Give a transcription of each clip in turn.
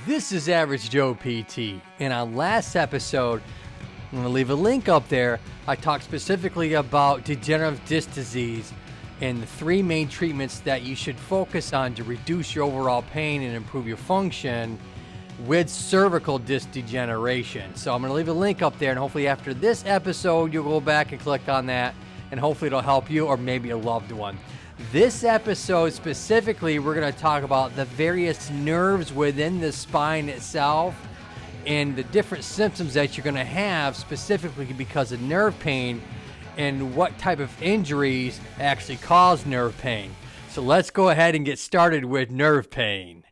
This is Average Joe PT, and on last episode, I'm going to leave a link up there. I talked specifically about degenerative disc disease and the three main treatments that you should focus on to reduce your overall pain and improve your function with cervical disc degeneration. So I'm going to leave a link up there, and hopefully after this episode, you'll go back and click on that, and hopefully it'll help you or maybe a loved one. This episode specifically, we're going to talk about the various nerves within the spine itself and the different symptoms that you're going to have specifically because of nerve pain and what type of injuries actually cause nerve pain. So let's go ahead and get started with nerve pain.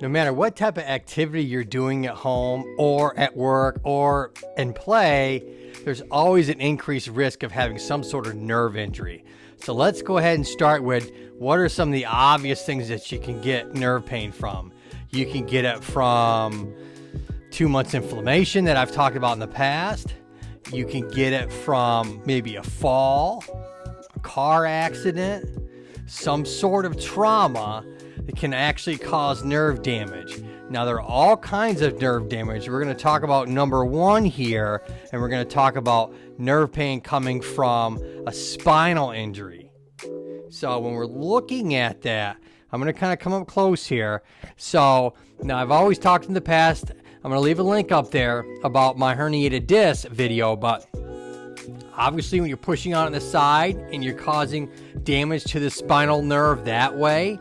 No matter what type of activity you're doing at home or at work or in play, there's always an increased risk of having some sort of nerve injury. So let's go ahead and start with what are some of the obvious things that you can get nerve pain from. You can get it from 2 months inflammation that I've talked about in the past. You can get it from maybe a fall, a car accident, some sort of trauma that can actually cause nerve damage. Now, there are all kinds of nerve damage. We're going to talk about number one here, and we're going to talk about nerve pain coming from a spinal injury. So when we're looking at that, I'm going to kind of come up close here. So now I've always talked in the past, I'm going to leave a link up there about my herniated disc video, but obviously when you're pushing on the side and you're causing damage to the spinal nerve that way,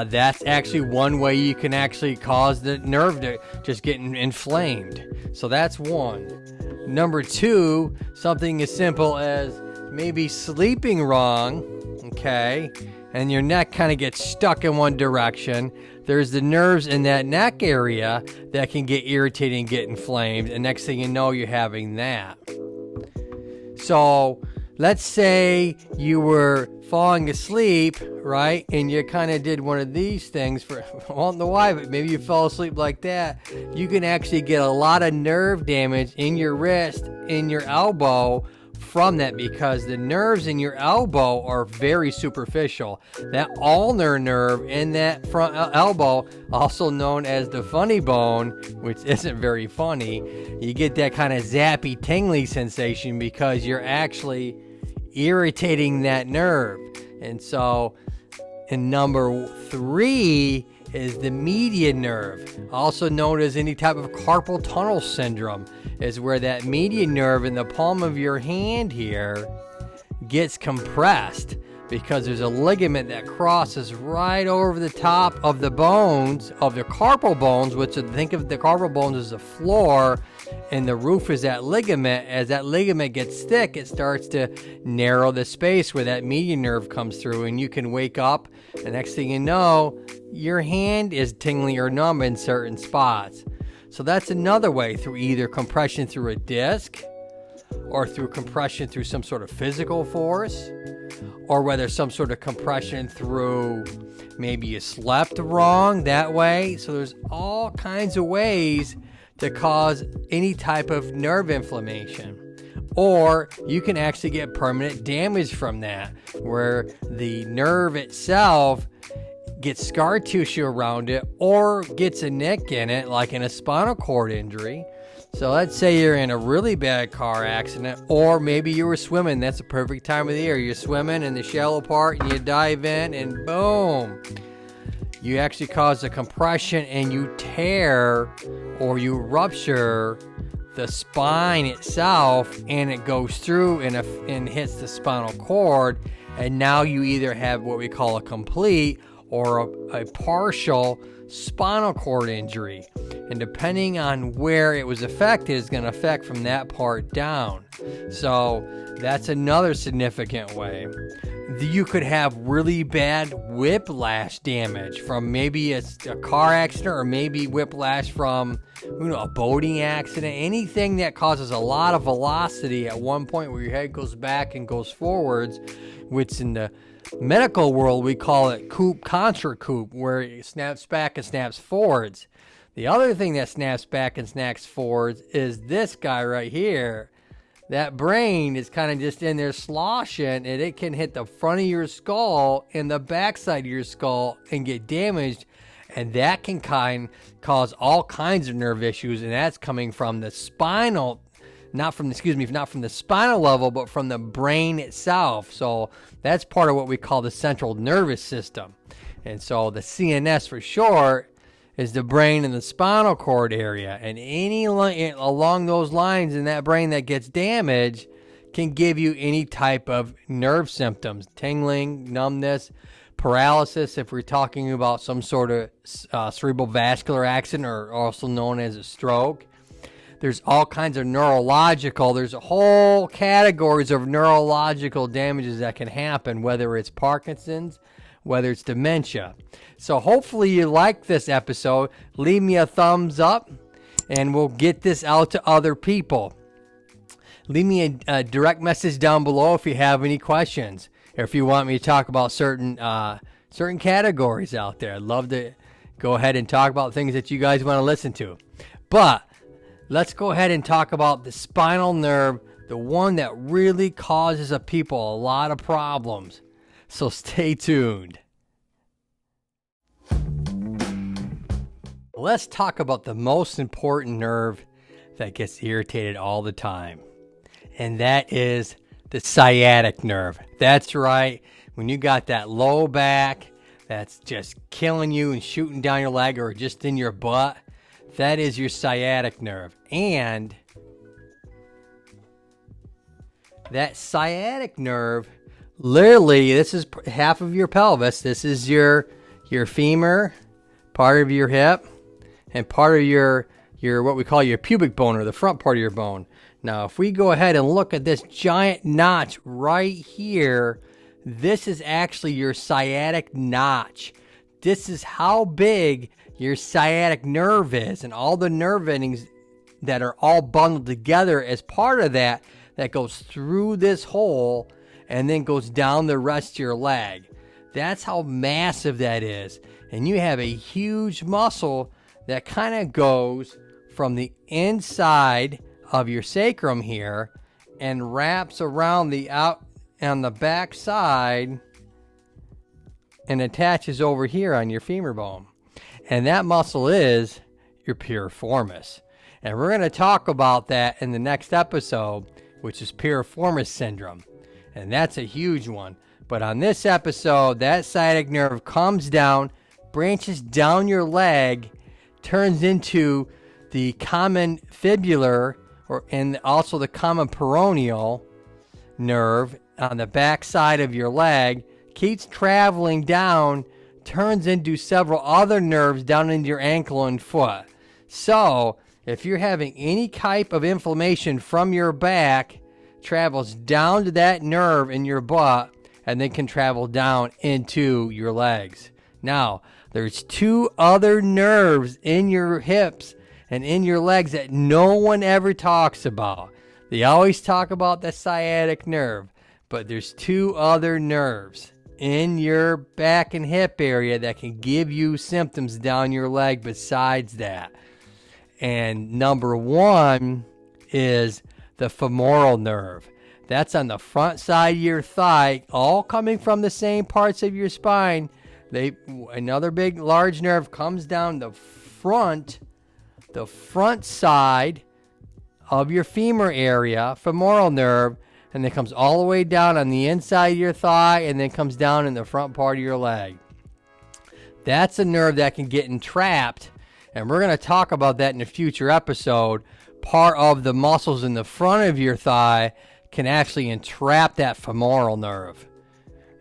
that's actually one way you can actually cause the nerve to just get inflamed. So that's one. Number two, something as simple as maybe sleeping wrong, okay, and your neck kind of gets stuck in one direction. There's the nerves in that neck area that can get irritated and get inflamed, and next thing you know, you're having that. So let's say you were falling asleep, right? And you kind of did one of these things for, I don't know why, but maybe you fell asleep like that. You can actually get a lot of nerve damage in your wrist, in your elbow from that, because the nerves in your elbow are very superficial. That ulnar nerve in that front elbow, also known as the funny bone, which isn't very funny, you get that kind of zappy, tingly sensation because you're actually irritating that nerve. And so, and number three is the median nerve, also known as any type of carpal tunnel syndrome, is where that median nerve in the palm of your hand here gets compressed because there's a ligament that crosses right over the top of the bones, of the carpal bones, which think of the carpal bones as the floor, and the roof is that ligament. As that ligament gets thick, it starts to narrow the space where that median nerve comes through, and you can wake up, and next thing you know, your hand is tingling or numb in certain spots. So that's another way, through either compression through a disc, or through compression through some sort of physical force, or whether some sort of compression through maybe you slept wrong that way. So there's all kinds of ways to cause any type of nerve inflammation. Or you can actually get permanent damage from that, where the nerve itself gets scar tissue around it or gets a nick in it, like in a spinal cord injury. So let's say you're in a really bad car accident, or maybe you were swimming. That's a perfect time of the year. You're swimming in the shallow part and you dive in and boom, you actually cause a compression and you tear or you rupture the spine itself, and it goes through and hits the spinal cord, and now you either have what we call a complete or a partial spinal cord injury. And depending on where it was affected is going to affect from that part down. So that's another significant way. You could have really bad whiplash damage from maybe a car accident, or maybe whiplash from a boating accident. Anything that causes a lot of velocity at one point where your head goes back and goes forwards, which in the medical world we call it coupe contra coupe, where it snaps back and snaps forwards. The other thing that snaps back and snaps forwards is this guy right here, that brain is kind of just in there sloshing, and it can hit the front of your skull and the backside of your skull and get damaged. And that can cause all kinds of nerve issues, and that's coming from the spinal, not from the spinal level, but from the brain itself. So that's part of what we call the central nervous system. And so the CNS for short is the brain and the spinal cord area. And any along those lines in that brain that gets damaged can give you any type of nerve symptoms: tingling, numbness, paralysis if we're talking about some sort of cerebral vascular accident, or also known as a stroke. There's all kinds of neurological, there's whole categories of neurological damages that can happen, whether it's Parkinson's, whether it's dementia. So hopefully you like this episode. Leave me a thumbs up and we'll get this out to other people. Leave me a direct message down below if you have any questions, or if you want me to talk about certain categories out there. I'd love to go ahead and talk about things that you guys want to listen to. But let's go ahead and talk about the spinal nerve, the one that really causes people a lot of problems. So stay tuned. Let's talk about the most important nerve that gets irritated all the time, and that is the sciatic nerve. That's right. When you got that low back that's just killing you and shooting down your leg or just in your butt, that is your sciatic nerve. And that sciatic nerve, literally, this is half of your pelvis. This is your femur, part of your hip, and part of your what we call your pubic bone, or the front part of your bone. Now, if we go ahead and look at this giant notch right here, this is actually your sciatic notch. This is how big your sciatic nerve is, and all the nerve endings that are all bundled together as part of that goes through this hole and then goes down the rest of your leg. That's how massive that is. And you have a huge muscle that kind of goes from the inside of your sacrum here and wraps around the out on the back side and attaches over here on your femur bone. And that muscle is your piriformis. And we're going to talk about that in the next episode, which is piriformis syndrome. And that's a huge one. But on this episode, that sciatic nerve comes down, branches down your leg, turns into the common fibular, and also the common peroneal nerve on the back side of your leg, keeps traveling down, turns into several other nerves down into your ankle and foot. So if you're having any type of inflammation from your back, travels down to that nerve in your butt and then can travel down into your legs. Now, there's two other nerves in your hips and in your legs that no one ever talks about. They always talk about the sciatic nerve, but there's two other nerves in your back and hip area that can give you symptoms down your leg besides that. And number one is the femoral nerve. That's on the front side of your thigh, all coming from the same parts of your spine. Another big, large nerve comes down the front side of your femur area, femoral nerve, and then comes all the way down on the inside of your thigh and then comes down in the front part of your leg. That's a nerve that can get entrapped, and we're going to talk about that in a future episode. Part of the muscles in the front of your thigh can actually entrap that femoral nerve.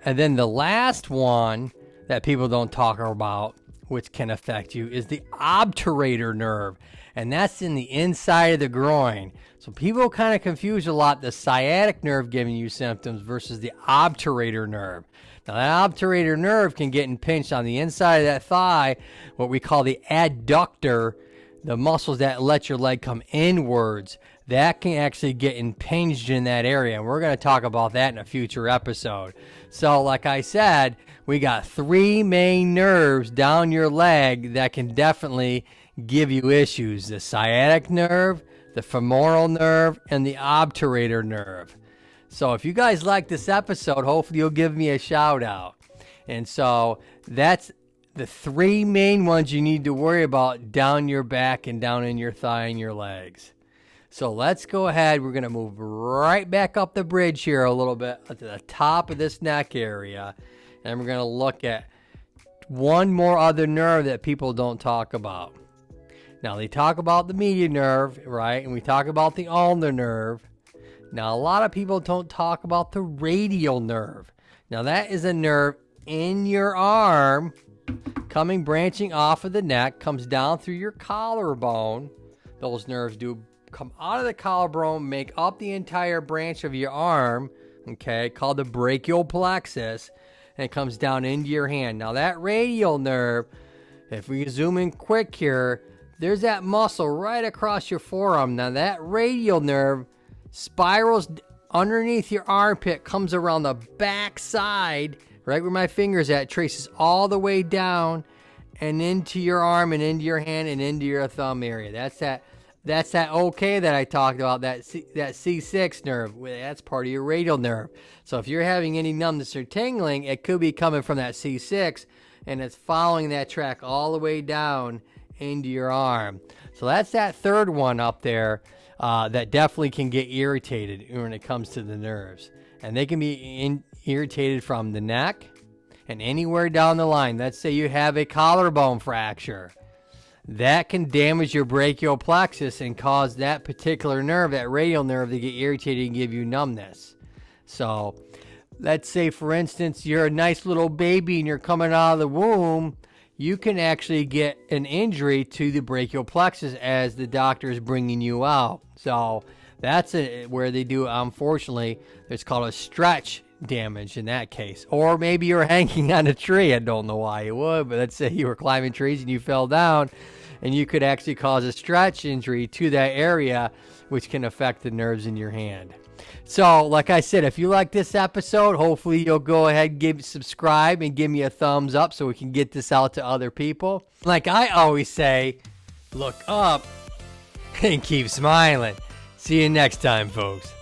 And then the last one that people don't talk about, which can affect you, is the obturator nerve. And that's in the inside of the groin. So people kind of confuse a lot the sciatic nerve giving you symptoms versus the obturator nerve. Now, that obturator nerve can get impinged on the inside of that thigh, what we call the adductor, the muscles that let your leg come inwards. That can actually get impinged in that area, and we're going to talk about that in a future episode. So, like I said, we got three main nerves down your leg that can definitely give you issues: the sciatic nerve, the femoral nerve, and the obturator nerve. So if you guys like this episode, hopefully you'll give me a shout out. And so that's the three main ones you need to worry about down your back and down in your thigh and your legs. So let's go ahead. We're going to move right back up the bridge here a little bit to the top of this neck area. And we're going to look at one more other nerve that people don't talk about. Now, they talk about the median nerve, right? And we talk about the ulnar nerve. Now, a lot of people don't talk about the radial nerve. Now, that is a nerve in your arm, branching off of the neck, comes down through your collarbone. Those nerves do come out of the collarbone, make up the entire branch of your arm, okay, called the brachial plexus, and it comes down into your hand. Now, that radial nerve, if we zoom in quick here, there's that muscle right across your forearm. Now, that radial nerve spirals underneath your armpit, comes around the back side, right where my finger's at, traces all the way down and into your arm and into your hand and into your thumb area. That's that okay that I talked about, that C6 nerve. That's part of your radial nerve. So if you're having any numbness or tingling, it could be coming from that C6, and it's following that track all the way down into your arm. So that's that third one up there that definitely can get irritated when it comes to the nerves. And they can be irritated from the neck and anywhere down the line. Let's say you have a collarbone fracture. That can damage your brachial plexus and cause that particular nerve, that radial nerve, to get irritated and give you numbness. So let's say, for instance, you're a nice little baby and you're coming out of the womb. You can actually get an injury to the brachial plexus as the doctor is bringing you out. So that's where they do, unfortunately, it's called a stretch damage in that case. Or maybe you're hanging on a tree. I don't know why you would, but let's say you were climbing trees and you fell down, and you could actually cause a stretch injury to that area, which can affect the nerves in your hand. So, like I said, if you like this episode, hopefully you'll go ahead and subscribe and give me a thumbs up so we can get this out to other people. Like I always say, look up and keep smiling. See you next time, folks.